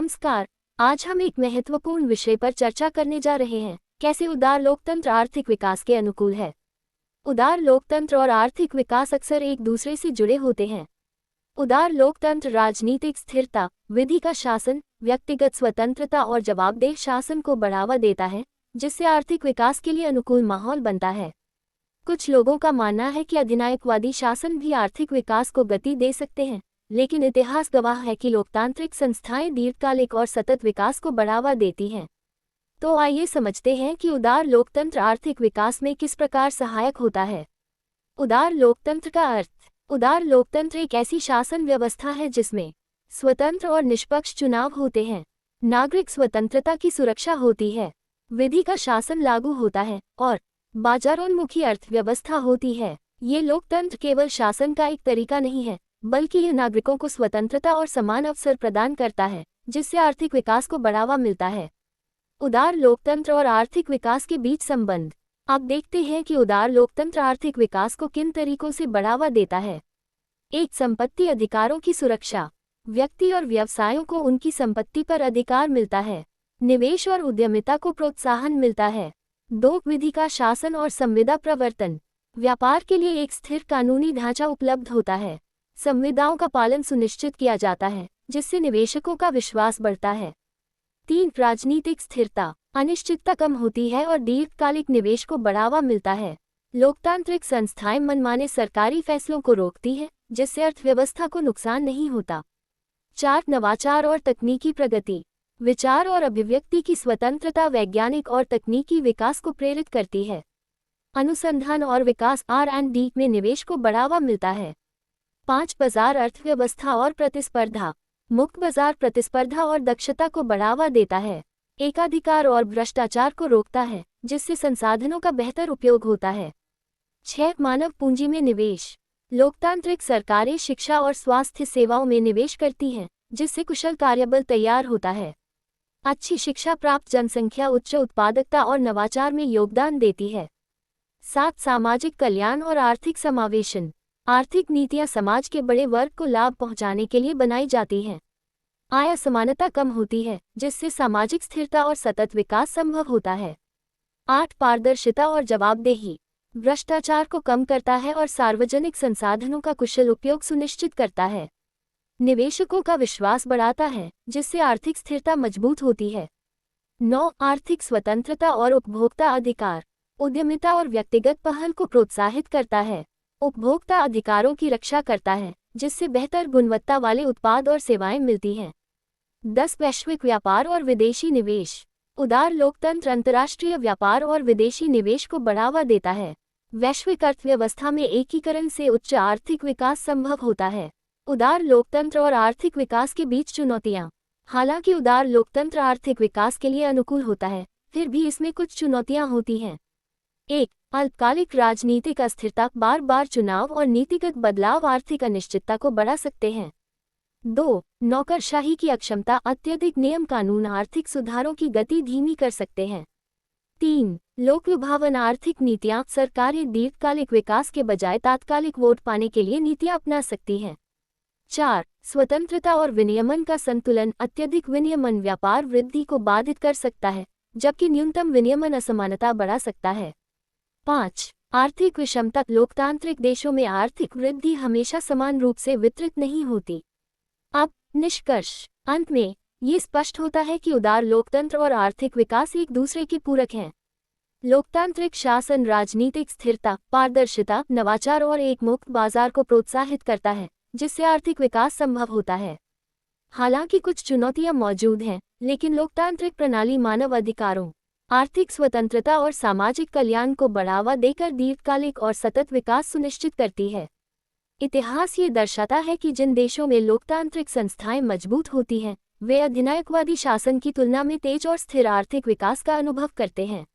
नमस्कार। आज हम एक महत्वपूर्ण विषय पर चर्चा करने जा रहे हैं, कैसे उदार लोकतंत्र आर्थिक विकास के अनुकूल है। उदार लोकतंत्र और आर्थिक विकास अक्सर एक दूसरे से जुड़े होते हैं। उदार लोकतंत्र राजनीतिक स्थिरता, विधि का शासन, व्यक्तिगत स्वतंत्रता और जवाबदेह शासन को बढ़ावा देता है, जिससे आर्थिक विकास के लिए अनुकूल माहौल बनता है। कुछ लोगों का मानना है कि अधिनायकवादी शासन भी आर्थिक विकास को गति दे सकते हैं, लेकिन इतिहास गवाह है कि लोकतांत्रिक संस्थाएं दीर्घकालिक और सतत विकास को बढ़ावा देती हैं। तो आइए समझते हैं कि उदार लोकतंत्र आर्थिक विकास में किस प्रकार सहायक होता है। उदार लोकतंत्र का अर्थ। उदार लोकतंत्र एक ऐसी शासन व्यवस्था है जिसमें स्वतंत्र और निष्पक्ष चुनाव होते हैं, नागरिक स्वतंत्रता की सुरक्षा होती है, विधि का शासन लागू होता है और बाजारोन्मुखी अर्थव्यवस्था होती है। ये लोकतंत्र केवल शासन का एक तरीका नहीं है, बल्कि यह नागरिकों को स्वतंत्रता और समान अवसर प्रदान करता है, जिससे आर्थिक विकास को बढ़ावा मिलता है। उदार लोकतंत्र और आर्थिक विकास के बीच संबंध। अब देखते हैं कि उदार लोकतंत्र आर्थिक विकास को किन तरीकों से बढ़ावा देता है। एक, संपत्ति अधिकारों की सुरक्षा। व्यक्ति और व्यवसायों को उनकी संपत्ति पर अधिकार मिलता है। निवेश और उद्यमिता को प्रोत्साहन मिलता है। दो, विधि का शासन और संविदा प्रवर्तन। व्यापार के लिए एक स्थिर कानूनी ढांचा उपलब्ध होता है। संविधाओं का पालन सुनिश्चित किया जाता है, जिससे निवेशकों का विश्वास बढ़ता है। तीन, राजनीतिक स्थिरता। अनिश्चितता कम होती है और दीर्घकालिक निवेश को बढ़ावा मिलता है। लोकतांत्रिक संस्थाएं मनमाने सरकारी फैसलों को रोकती है, जिससे अर्थव्यवस्था को नुकसान नहीं होता। चार, नवाचार और तकनीकी प्रगति। विचार और अभिव्यक्ति की स्वतंत्रता वैज्ञानिक और तकनीकी विकास को प्रेरित करती है। अनुसंधान और विकास R&D में निवेश को बढ़ावा मिलता है। पाँच, बाजार अर्थव्यवस्था और प्रतिस्पर्धा। मुक्त बाजार प्रतिस्पर्धा और दक्षता को बढ़ावा देता है, एकाधिकार और भ्रष्टाचार को रोकता है, जिससे संसाधनों का बेहतर उपयोग होता है। 6, मानव पूंजी में निवेश। लोकतांत्रिक सरकारें शिक्षा और स्वास्थ्य सेवाओं में निवेश करती हैं, जिससे कुशल कार्यबल तैयार होता है। अच्छी शिक्षा प्राप्त जनसंख्या उच्च उत्पादकता और नवाचार में योगदान देती है। 7, सामाजिक कल्याण और आर्थिक समावेशन। आर्थिक नीतियां समाज के बड़े वर्ग को लाभ पहुंचाने के लिए बनाई जाती हैं। आय असमानता कम होती है, जिससे सामाजिक स्थिरता और सतत विकास संभव होता है। 8, पारदर्शिता और जवाबदेही। भ्रष्टाचार को कम करता है और सार्वजनिक संसाधनों का कुशल उपयोग सुनिश्चित करता है। निवेशकों का विश्वास बढ़ाता है, जिससे आर्थिक स्थिरता मजबूत होती है। 9, आर्थिक स्वतंत्रता और उपभोक्ता अधिकार। उद्यमिता और व्यक्तिगत पहल को प्रोत्साहित करता है। उपभोक्ता अधिकारों की रक्षा करता है, जिससे बेहतर गुणवत्ता वाले उत्पाद और सेवाएं मिलती हैं। 10, वैश्विक व्यापार और विदेशी निवेश। उदार लोकतंत्र अंतर्राष्ट्रीय व्यापार और विदेशी निवेश को बढ़ावा देता है। वैश्विक अर्थव्यवस्था में एकीकरण से उच्च आर्थिक विकास संभव होता है। उदार लोकतंत्र और आर्थिक विकास के बीच चुनौतियां। हालांकि उदार लोकतंत्र आर्थिक विकास के लिए अनुकूल होता है, फिर भी इसमें कुछ चुनौतियां होती हैं। 1, अल्पकालिक राजनीतिक अस्थिरता। बार बार चुनाव और नीतिगत बदलाव आर्थिक अनिश्चितता को बढ़ा सकते हैं। 2, नौकरशाही की अक्षमता। अत्यधिक नियम कानून आर्थिक सुधारों की गति धीमी कर सकते हैं। 3, लोकलुभावन आर्थिक नीतियां। सरकारें दीर्घकालिक विकास के बजाय तात्कालिक वोट पाने के लिए नीतियां अपना सकती हैं। 4, स्वतंत्रता और विनियमन का संतुलन। अत्यधिक विनियमन व्यापार वृद्धि को बाधित कर सकता है, जबकि न्यूनतम विनियमन असमानता बढ़ा सकता है। 5, आर्थिक विषमता। लोकतांत्रिक देशों में आर्थिक वृद्धि हमेशा समान रूप से वितरित नहीं होती। अब निष्कर्ष। अंत में ये स्पष्ट होता है कि उदार लोकतंत्र और आर्थिक विकास एक दूसरे के पूरक हैं। लोकतांत्रिक शासन राजनीतिक स्थिरता, पारदर्शिता, नवाचार और एक मुक्त बाजार को प्रोत्साहित करता है, जिससे आर्थिक विकास संभव होता है। हालांकि कुछ चुनौतियां मौजूद हैं, लेकिन लोकतांत्रिक प्रणाली मानव अधिकारों, आर्थिक स्वतंत्रता और सामाजिक कल्याण को बढ़ावा देकर दीर्घकालिक और सतत विकास सुनिश्चित करती है। इतिहास ये दर्शाता है कि जिन देशों में लोकतांत्रिक संस्थाएं मजबूत होती हैं, वे अधिनायकवादी शासन की तुलना में तेज और स्थिर आर्थिक विकास का अनुभव करते हैं।